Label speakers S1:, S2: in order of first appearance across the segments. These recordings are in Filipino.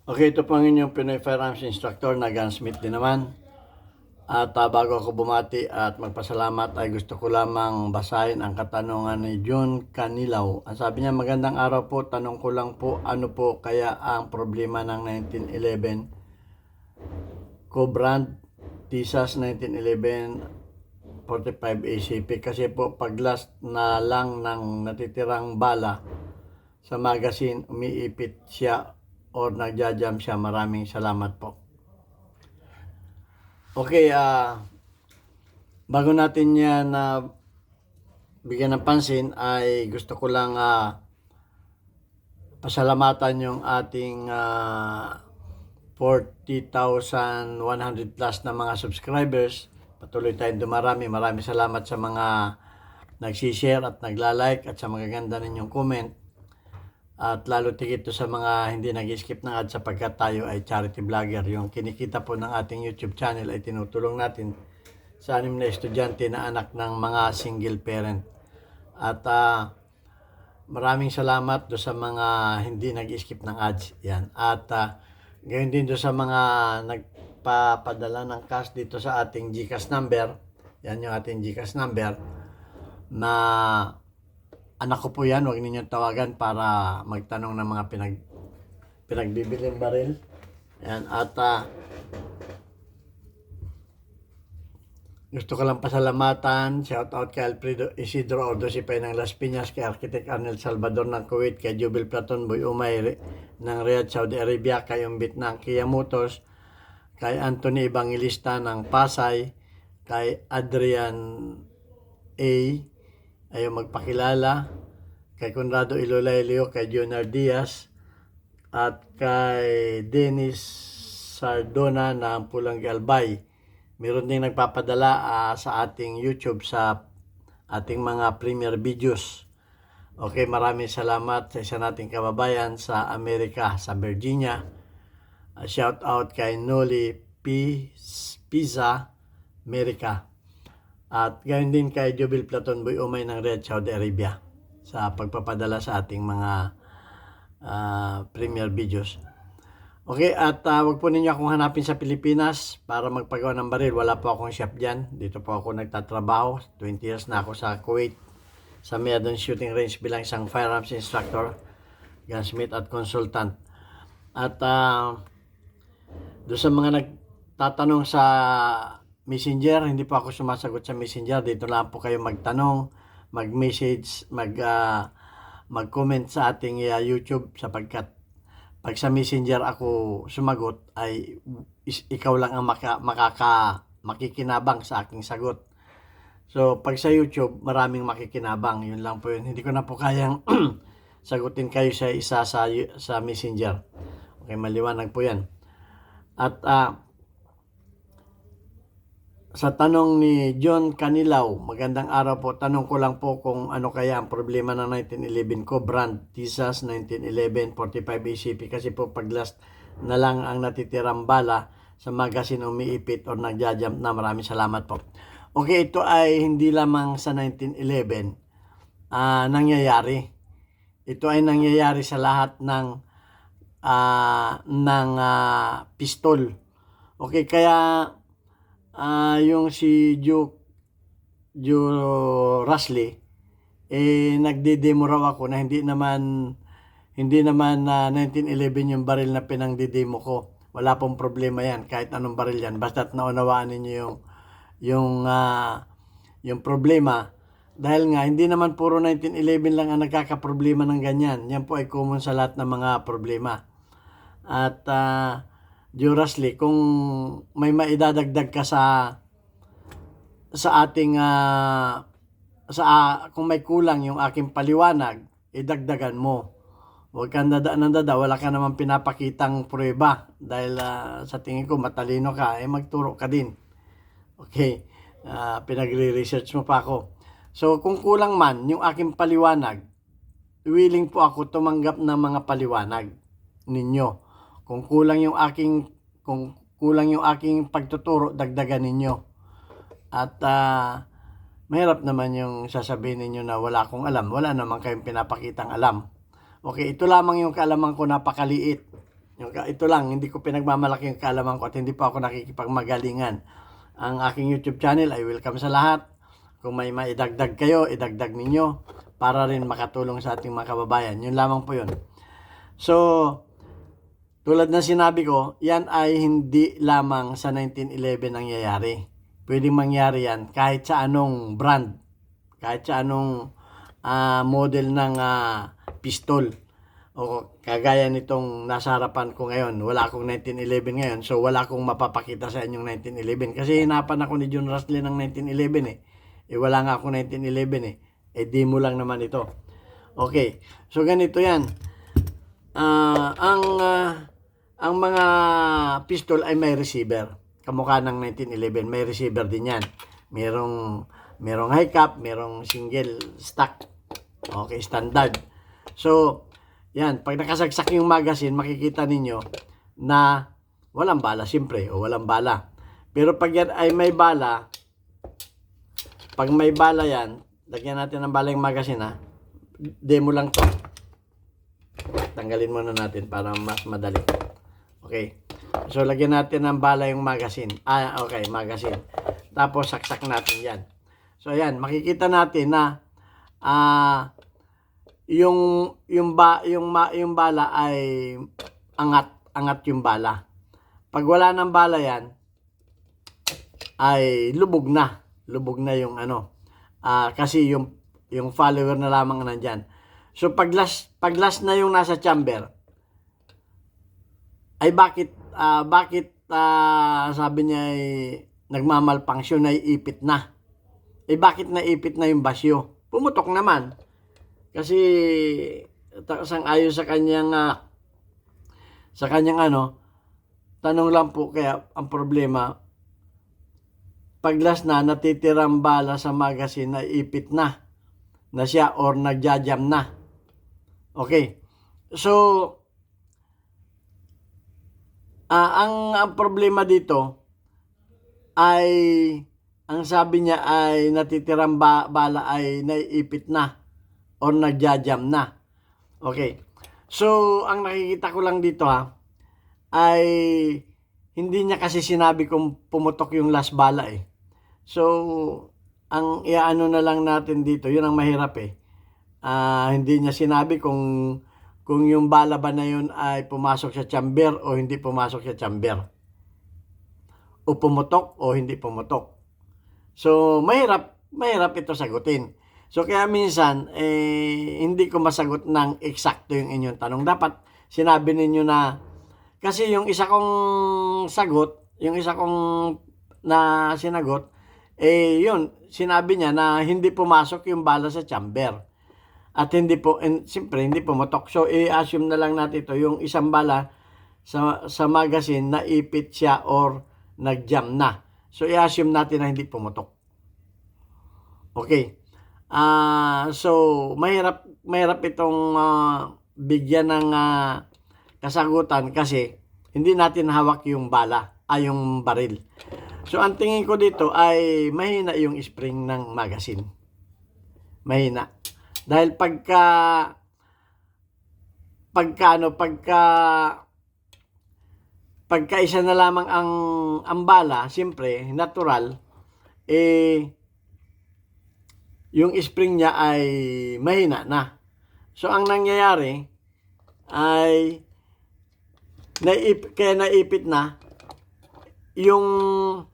S1: Okay, ito po ang inyong Pinoy Firearms Instructor na gunsmith din naman. At bago ako bumati at magpasalamat ay gusto ko lamang basahin ang katanungan ni John Canilaw. Ang sabi niya, magandang araw po, tanong ko lang po, ano po kaya ang problema ng 1911 Cobrand Tisas 1911 45 ACP? Kasi po pag last na lang ng natitirang bala sa magazine, umiipit siya or nagja-jam siya. Maraming salamat po. Okay, bago natin yan bigyan ng pansin ay gusto ko lang pasalamatan yung ating 40,100 plus na mga subscribers. Patuloy tayong dumarami. Maraming salamat sa mga nagsishare at nagla-like at sa magaganda ninyong comment. At lalo tigit to sa mga hindi nag-skip ng ads sapagkat tayo ay charity vlogger. Yung kinikita po ng ating YouTube channel ay tinutulong natin sa 6 na estudyante na anak ng mga single parent. At maraming salamat do sa mga hindi nag-skip ng ads. Yan. At gayon din do sa mga nagpapadala ng cash dito sa ating GCash number. Yan yung ating GCash number na anak ko po yan, huwag ninyong tawagan para magtanong ng mga pinagbibiling baril. Yan, at gusto ko lang pasalamatan, shout out kay Alfredo Isidro Ordosipay ng Las Piñas, kay Architect Arnel Salvador ng Kuwait, kay Jubil Platon Boy Umay ng Riyadh, Saudi Arabia, kay Umbit ng Kia Motors, kay Anthony Evangelista ng Pasay, kay Adrian A. Ayaw magpakilala, kay Conrado Ilolailio, kay Jonar Diaz, at kay Dennis Sardona ng Pulang Albay. Meron din nagpapadala sa ating YouTube sa ating mga premiere videos. Okay, maraming salamat sa isa nating kababayan sa Amerika, sa Virginia. Shout out kay Noli Pizza, Amerika. At gayon din kay Jubil Platon Boy Umay ng Riyadh, Saudi Arabia sa pagpapadala sa ating mga premiere videos. Okay, at wag po ninyo akong hanapin sa Pilipinas para magpagawa ng baril. Wala po akong shop dyan. Dito po ako nagtatrabaho. 20 years na ako sa Kuwait sa Medan Shooting Range bilang isang firearms instructor, gunsmith at consultant. At doon sa mga nagtatanong sa Messenger, hindi po ako sumasagot sa Messenger. Dito lang po kayo magtanong, mag-message, mag-comment sa ating YouTube sapagkat pag sa Messenger ako sumagot ay ikaw lang ang makikinabang sa aking sagot. So pag sa YouTube, maraming makikinabang. Yun lang po yun. Hindi ko na po kayang sagutin kayo sa isa sa Messenger. Okay, maliwanag po yan. At sa tanong ni John Canilaw, magandang araw po. Tanong ko lang po kung ano kaya ang problema ng 1911 Cobrand Tisas 1911 45 ACP. Kasi po pag last na lang ang natitirang bala sa magazine, umiipit or nagja-jump na. Maraming salamat po. Okay, ito ay hindi lamang sa 1911 nangyayari. Ito ay nangyayari sa lahat ng pistol. Okay, kaya yung si Joe Rasley nagde-demo raw ako na hindi naman 1911 yung baril na pinangde-demo ko. Wala pong problema yan kahit anong baril yan, basta't naunawaan ninyo yung problema. Dahil nga hindi naman puro 1911 lang ang nagkakaproblema ng ganyan. Yan po ay common sa lahat ng mga problema. At Joe Rasley, kung may maidadagdag ka sa ating kung may kulang yung aking paliwanag, idagdagan mo. Huwag kang dada, wala ka naman pinapakitang pruweba dahil sa tingin ko matalino ka, magturo ka din. Okay, pinagre-research mo pa ako. So kung kulang man yung aking paliwanag, willing po ako tumanggap ng mga paliwanag ninyo. Kung kulang yung aking pagtuturo, dagdagan ninyo. At mahirap naman yung sasabihin ninyo na wala akong alam. Wala naman kayong pinapakitang alam. Okay, ito lamang yung kaalaman ko, napakaliit. Ito lang, hindi ko pinagmamalaki yung kaalaman ko at hindi pa ako nakikipagmagalingan. Ang aking YouTube channel ay welcome sa lahat. Kung may maidagdag kayo, idagdag ninyo para rin makatulong sa ating mga kababayan. Yun lamang po yun. So, tulad na sinabi ko, yan ay hindi lamang sa 1911 nangyayari. Pwedeng mangyari yan kahit sa anong brand, kahit sa anong model ng pistol. O kagaya nitong nasa harapan ko ngayon, wala akong 1911 ngayon, so wala akong mapapakita sa inyong 1911 kasi hinapan ako ni John Rusley ng 1911 wala nga akong 1911 demo lang naman ito. Okay, so ganito yan. Ang mga pistol ay may receiver, kamukha ng 1911, may receiver din yan. Merong high cap, merong single stack, okay, standard. So yan, pag nakasagsak yung magazine, makikita ninyo na walang bala, siyempre, o walang bala. Pero pag yan ay may bala, pag may bala yan, lagyan natin ng bala yung magazine demo lang to. Tanggalin muna natin para mas madali. Okay. So, lagyan natin ng bala yung magazine. Okay, magazine. Tapos, saksak natin yan. So, yan, makikita natin na yung bala ay angat yung bala. Pag wala ng bala yan, ay lubog na yung kasi yung follower na lamang nandyan. So pag last na yung nasa chamber, ay bakit sabi niya ay nagmamalfunction, na ipit na. Bakit naipit na yung basyo? Pumutok naman. Kasi sang-ayon sa kanyang tanong lang po, kaya ang problema, paglas na natitirang bala sa magazine na ipit na siya or nagjajam na. Okay. So ang problema dito ay ang sabi niya ay natitirang bala ay naiipit na or nagjajam na. Okay. So, ang nakikita ko lang dito ay hindi niya kasi sinabi kung pumutok yung last bala So, ang iaano na lang natin dito, yun ang mahirap hindi niya sinabi kung yung bala ba na yun ay pumasok sa chamber o hindi pumasok sa chamber. O pumutok o hindi pumutok. So, mahirap ito sagutin. So, kaya minsan, hindi ko masagot ng eksakto yung inyong tanong. Dapat sinabi ninyo na, kasi yung isa kong na sinagot, yun, sinabi niya na hindi pumasok yung bala sa chamber. At siyempre, hindi pumutok. So, i-assume na lang natin ito, yung isang bala sa magazine, naipit siya or nagjam na. So, i-assume natin na hindi pumutok. Okay. So, mahirap itong bigyan ng kasagutan kasi hindi natin hawak yung bala, yung baril. So, ang tingin ko dito ay mahina yung spring ng magazine. Mahina. Dahil pagka isa na lamang ang bala, siyempre, natural, yung spring niya ay mahina na. So, ang nangyayari ay kaya naipit na yung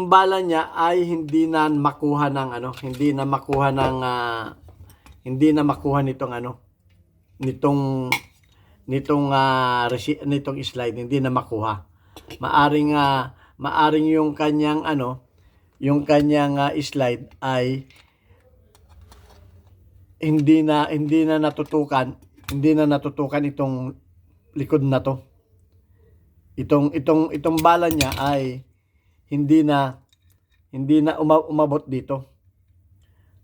S1: bala niya ay hindi na makuha nitong slide, hindi na makuha. Maaring yung kanyang slide ay hindi na natutukan itong likod na to. Itong bala niya ay hindi na umabot dito.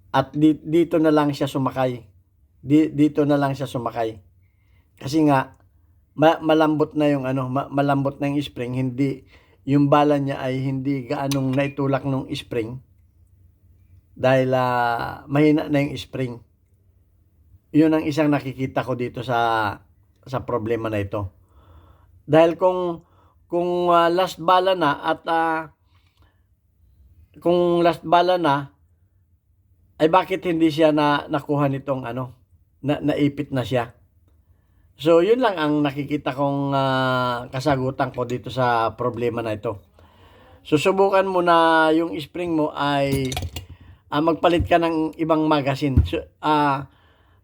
S1: At dito na lang siya sumakay. Dito na lang siya sumakay. Kasi nga malambot na yung malambot na yung spring, hindi yung bala niya ay hindi gaanong naitulak ng spring dahil mahina na yung spring. Yun ang isang nakikita ko dito sa problema na ito. Dahil kung last bala na at kung last bala na, ay bakit hindi siya nakuha nitong naipit na siya. So yun lang ang nakikita kong kasagutan ko dito sa problema na ito. Susubukan mo na yung spring mo ay magpalit ka ng ibang magazine. So,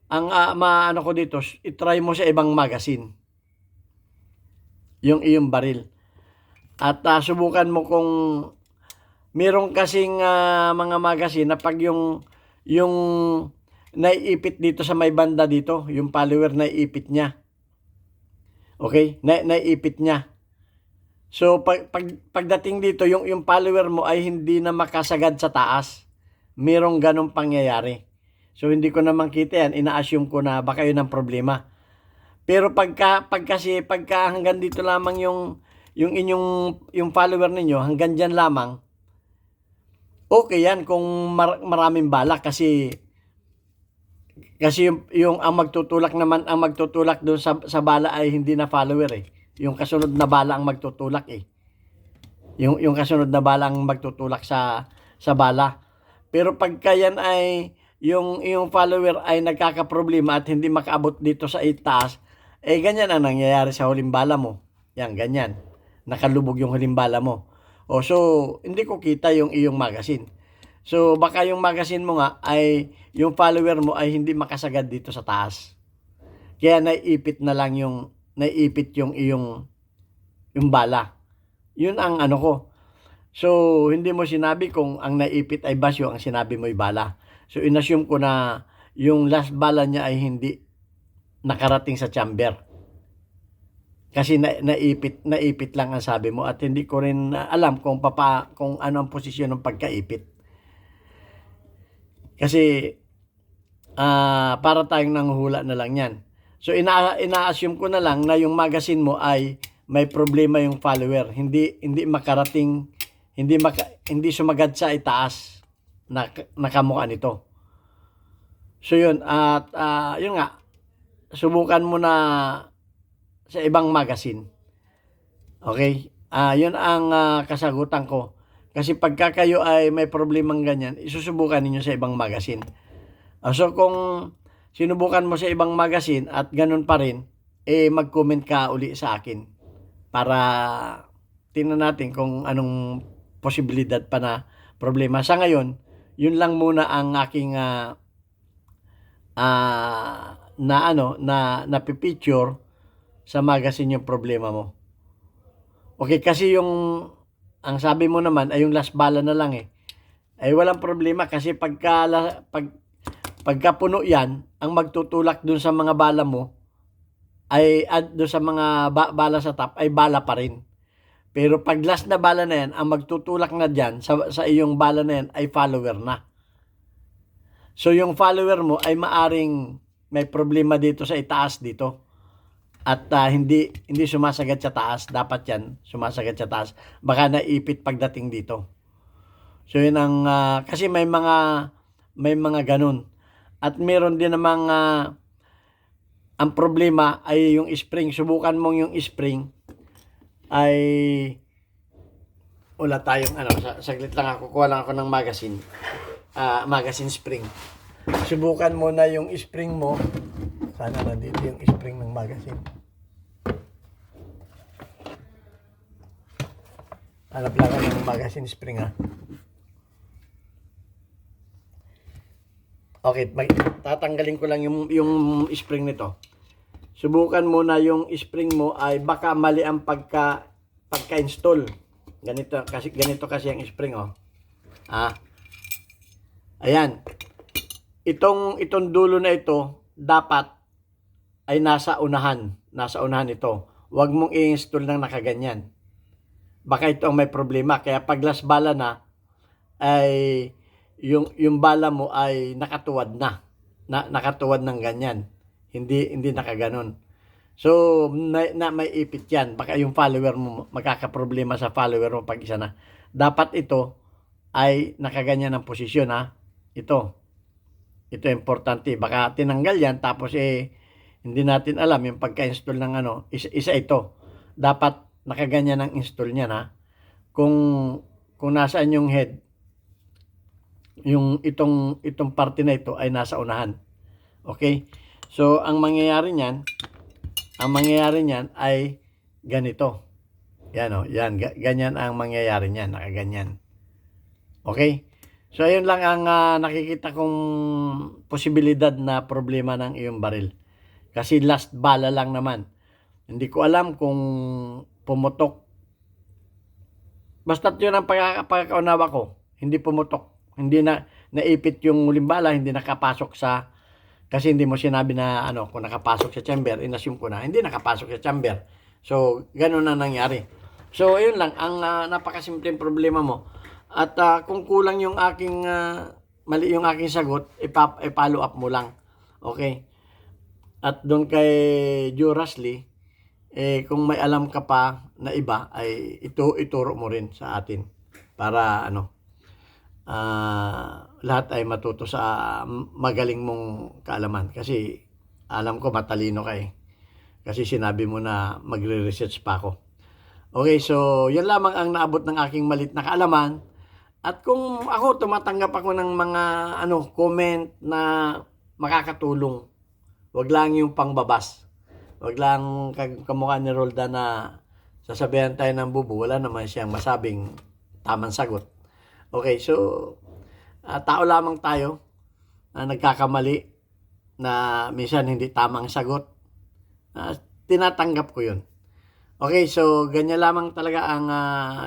S1: maano ko dito, itry mo sa ibang magazine yung iyong baril. At subukan mo kung meron kasing mga magazine na pag yung naiipit dito sa may banda dito, yung follower naiipit niya. Okay? Naiipit niya. So pagdating dito, yung follower mo ay hindi na makasagad sa taas. Merong ganong pangyayari. So hindi ko naman kita yan, ina-assume ko na baka yun ang problema. Pero pagka hanggang dito lamang yung follower ninyo, hanggang diyan lamang, okay yan kung maraming bala kasi yung ang magtutulak doon sa bala ay hindi na follower eh. Yung kasunod na bala ang magtutulak eh. Yung kasunod na bala ang magtutulak sa bala. Pero pagka yan ay yung follower ay nagkakaproblema at hindi makaabot dito sa itaas, ganyan ang nangyayari sa huling bala mo. Yan, ganyan. Nakalubog yung huling bala mo. So hindi ko kita yung iyong magazine. So baka yung magazine mo nga ay yung follower mo ay hindi makasagad dito sa taas. Kaya naiipit yung iyong bala. Yun ang ko. So hindi mo sinabi kung ang naiipit ay basyo, ang sinabi mo ay bala. So inassume ko na yung last bala niya ay hindi nakarating sa chamber. Kasi naipit lang ang sabi mo at hindi ko rin alam kung ano ang posisyon ng pagkaipit. Kasi para tayong nanghuhula na lang yan. So ina-assume ko na lang na yung magazine mo ay may problema yung follower. Hindi makarating, hindi sumagad sa itaas na kamukha nito. So yun, at yun nga, subukan mo na sa ibang magazine. Okay? Yun ang kasagutan ko. Kasi pagka kayo ay may problemang ganyan, isusubukan ninyo sa ibang magazine. So kung sinubukan mo sa ibang magazine at ganun pa rin, mag-comment ka uli sa akin para tingnan natin kung anong posibilidad pa na problema. Sa ngayon, yun lang muna ang aking pipicture sa magazine yung problema mo. Okay, kasi ang sabi mo naman ay yung last bala na lang ay walang problema kasi pagka puno yan, ang magtutulak dun sa mga bala mo ay doon sa mga bala sa top ay bala pa rin. Pero pag last na bala na yan, ang magtutulak na dyan sa iyong bala na yan ay follower na. So yung follower mo ay maaring may problema dito sa itaas dito. At hindi sumasagad sa taas. Dapat yan, sumasagad sa taas. Baka naipit pagdating dito. So yun ang, kasi may mga ganun. At meron din namang, ang problema ay yung spring. Subukan mong yung spring ay, wala tayong, saglit lang ako, kuha lang ako ng magazine. Magazine spring. Subukan mo na yung spring mo. Sana nandito yung spring ng magazine. Hanap lang ako ng magazine spring Okay, tatanggalin ko lang yung spring nito. Subukan mo na yung spring mo ay baka mali ang pagka-install. Ganito kasi ang spring Ayan. Itong dulo na ito dapat ay nasa unahan ito. Huwag mong i-install ng nakaganyan. Baka ito ang may problema. Kaya pag last bala na, ay yung bala mo ay nakatuwad nakatuwad ng ganyan. Hindi nakaganon. So, may ipit yan. Baka yung follower mo, magkakaproblema sa follower mo pag isa na. Dapat ito ay nakaganyan ang posisyon Ito importante. Baka tinanggal yan tapos hindi natin alam yung pagka-install ng isa ito. dapat nakaganyan ang install niya na. Kung nasaan yung head, yung itong parte na ito ay nasa unahan. Okay? So, ang mangyayari niyan ay ganito. Yan o, yan. Ganyan ang mangyayari niyan. Nakaganyan. Okay? So, ayun lang ang nakikita kong posibilidad na problema ng iyong baril. Kasi last bala lang naman. Hindi ko alam kung pumutok. Basta't yun ang pagkakaunawa ko. Hindi pumutok. Hindi na naipit yung huling bala. Hindi nakapasok sa... Kasi hindi mo sinabi na kung nakapasok sa chamber. Inassume ko na. Hindi nakapasok sa chamber. So, ganun na nangyari. So, ayun lang. Ang napakasimpleng problema mo. At kung kulang yung aking mali yung aking sagot, i-follow up mo lang. Okay? At doon kay Jurasly, kung may alam ka pa na iba, ay ituro mo rin sa atin para lahat ay matuto sa magaling mong kaalaman. Kasi alam ko matalino ka eh. Kasi sinabi mo na magre-research pa ako. Okay, so yan lamang ang naabot ng aking malit na kaalaman. At kung ako tumatanggap ako ng mga comment na makakatulong, wag lang yung pangbabas. Wag lang kamukha ni Roldan na sasabihan tayo ng bubu, wala naman siyang masabing tamang sagot. Okay, so tao lamang tayo na nagkakamali na minsan hindi tamang sagot. Tinatanggap ko yun. Okay, so ganyan lamang talaga ang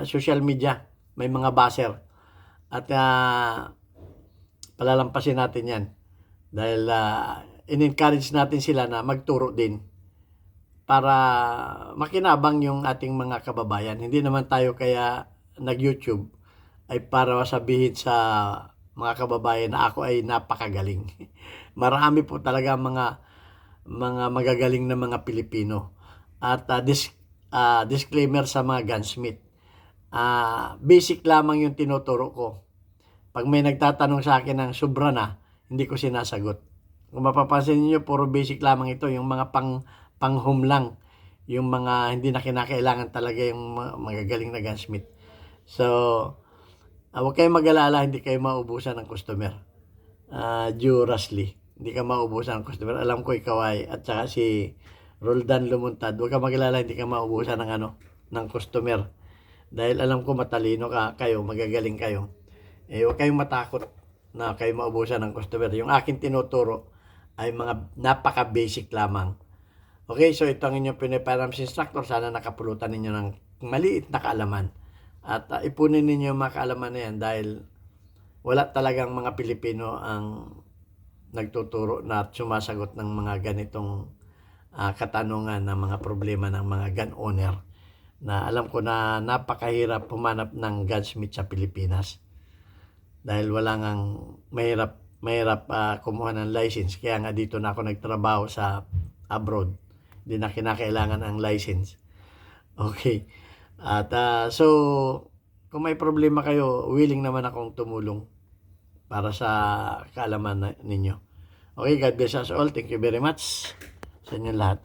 S1: social media. May mga baser. At palalampasin natin yan. Dahil in-encourage natin sila na magturo din para makinabang yung ating mga kababayan. Hindi naman tayo kaya nag-YouTube ay para sabihin sa mga kababayan na ako ay napakagaling. Marami po talaga mga magagaling na mga Pilipino. At disclaimer sa mga gunsmith. Basic lamang yung tinuturo ko. Pag may nagtatanong sa akin ng sobra na, hindi ko sinasagot. Kung mapapansin niyo, puro basic lamang ito, yung mga pang-home lang, yung mga hindi na kinakailangan talaga yung magagaling na gunsmith. So, huwag kayong mag-alala, hindi kayo maubusan ng customer. Jurasly, hindi ka maubusan ng customer. Alam ko ikaw ay, at saka si Roldan Lumuntad, huwag kang mag-alala, hindi ka maubusan ng customer. Dahil alam ko matalino kayo, magagaling kayo. Huwag kayong matakot na kayo maubusan ng customer. Yung akin tinuturo ay mga napaka-basic lamang. Okay, so ito ang inyong Pinoy Firearms Instructor. Sana nakapulutan ninyo ng maliit na kaalaman. At ipunin ninyo yung mga kaalaman na yan dahil wala talagang mga Pilipino ang nagtuturo na sumasagot ng mga ganitong katanungan ng mga problema ng mga gun owner. Na alam ko na napakahirap pumanap ng gunsmith sa Pilipinas. Dahil wala ngang mahirap kumuha ng license. Kaya nga dito na ako nagtrabaho sa abroad. Hindi na kinakailangan ang license. Okay. At so, kung may problema kayo, willing naman akong tumulong para sa kaalaman ninyo. Okay, God bless us all. Thank you very much sa inyo lahat.